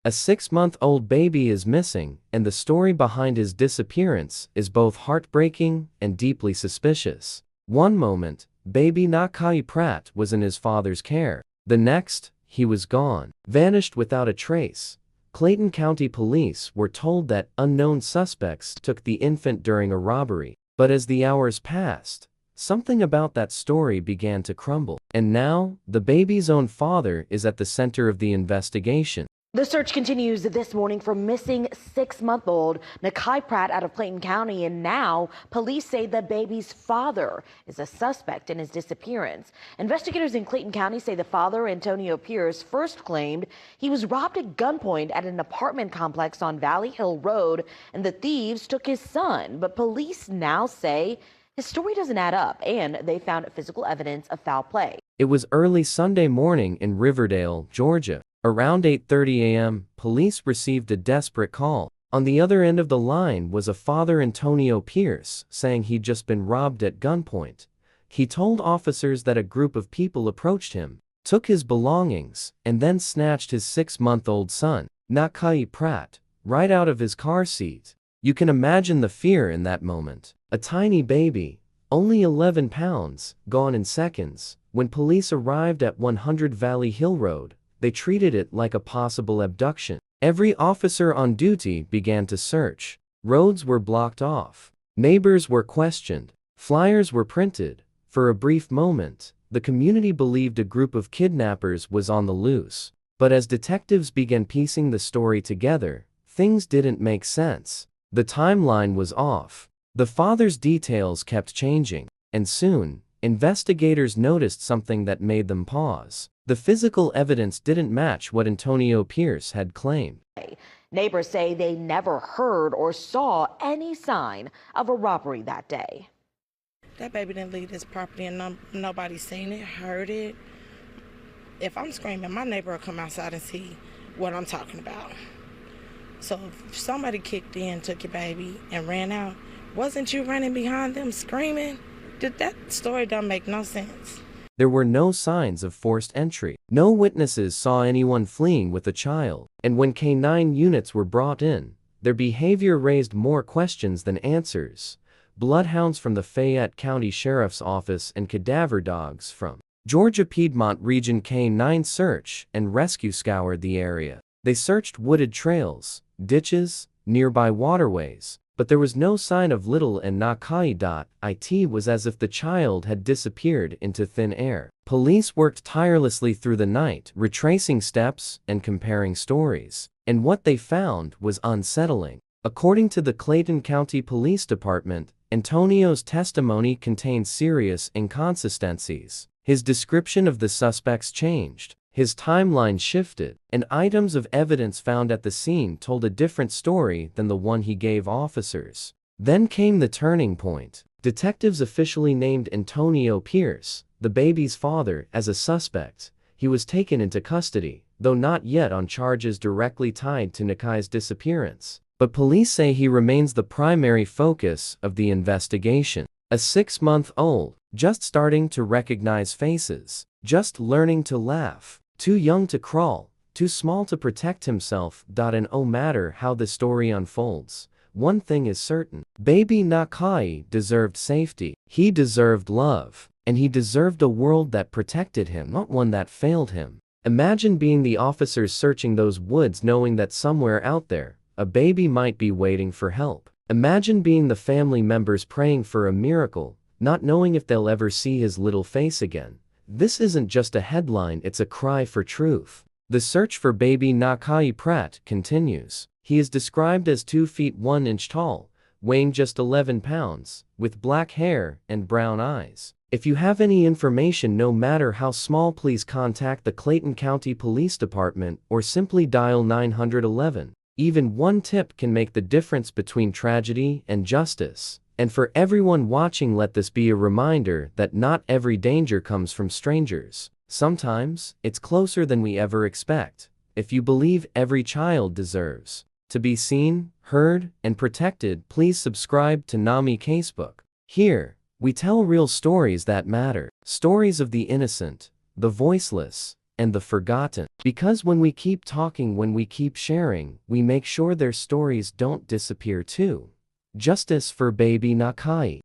A 6-month-old baby is missing, and the story behind his disappearance is both heartbreaking and deeply suspicious. One moment, baby Nnakai Pratt was in his father's care. The next, he was gone, vanished without a trace. Clayton County Police were told that unknown suspects took the infant during a robbery. But as the hours passed, something about that story began to crumble. And now, the baby's own father is at the center of the investigation. The search continues this morning for missing 6-month-old Nnakai Pratt out of Clayton County, and now police say the baby's father is a suspect in his disappearance. Investigators in Clayton County say the father, Antonio Pierce, first claimed he was robbed at gunpoint at an apartment complex on Valley Hill Road, and the thieves took his son. But police now say his story doesn't add up, and they found physical evidence of foul play. It was early Sunday morning in Riverdale, Georgia. Around 8:30 a.m., police received a desperate call. On the other end of the line was a father, Antonio Pierce, saying he'd just been robbed at gunpoint. He told officers that a group of people approached him, took his belongings, and then snatched his 6-month-old son, Nnakai Pratt, right out of his car seat. You can imagine the fear in that moment. A tiny baby, only 11 pounds, gone in seconds. When police arrived at 100 Valley Hill Road, they treated it like a possible abduction. Every officer on duty began to search. Roads were blocked off. Neighbors were questioned. Flyers were printed. For a brief moment, the community believed a group of kidnappers was on the loose. But as detectives began piecing the story together, things didn't make sense. The timeline was off. The father's details kept changing, and soon, investigators noticed something that made them pause. The physical evidence didn't match what Antonio Pierce had claimed. Neighbors say they never heard or saw any sign of a robbery that day. That baby didn't leave this property and nobody seen it, heard it. If I'm screaming, my neighbor will come outside and see what I'm talking about. So if somebody kicked in, took your baby, and ran out, wasn't you running behind them screaming? That story don't make no sense. There were no signs of forced entry. No witnesses saw anyone fleeing with a child. And when K-9 units were brought in, their behavior raised more questions than answers. Bloodhounds from the Fayette County Sheriff's Office and cadaver dogs from Georgia Piedmont Region K-9 search and rescue scoured the area. They searched wooded trails, ditches, nearby waterways, but there was no sign of little Nnakai. It was as if the child had disappeared into thin air. Police worked tirelessly through the night, retracing steps and comparing stories. And what they found was unsettling. According to the Clayton County Police Department, Antonio's testimony contained serious inconsistencies. His description of the suspects changed. His timeline shifted, and items of evidence found at the scene told a different story than the one he gave officers. Then came the turning point. Detectives officially named Antonio Pierce, the baby's father, as a suspect. He was taken into custody, though not yet on charges directly tied to Nnakai's disappearance. But police say he remains the primary focus of the investigation. A 6-month-old, just starting to recognize faces, just learning to laugh. Too young to crawl, too small to protect himself. And no matter how the story unfolds, one thing is certain. Baby Nnakai deserved safety. He deserved love. And he deserved a world that protected him, not one that failed him. Imagine being the officers searching those woods knowing that somewhere out there, a baby might be waiting for help. Imagine being the family members praying for a miracle, not knowing if they'll ever see his little face again. This isn't just a headline, it's a cry for truth. The search for baby Nnakai Pratt continues. He is described as 2 feet 1 inch tall, weighing just 11 pounds, with black hair and brown eyes. If you have any information, no matter how small, please contact the Clayton County Police Department or simply dial 911. Even one tip can make the difference between tragedy and justice. And for everyone watching, let this be a reminder that not every danger comes from strangers. Sometimes, it's closer than we ever expect. If you believe every child deserves to be seen, heard, and protected, please subscribe to Nwami Casebook. Here, we tell real stories that matter. Stories of the innocent, the voiceless, and the forgotten. Because when we keep talking, when we keep sharing, we make sure their stories don't disappear too. Justice for baby Nnakai.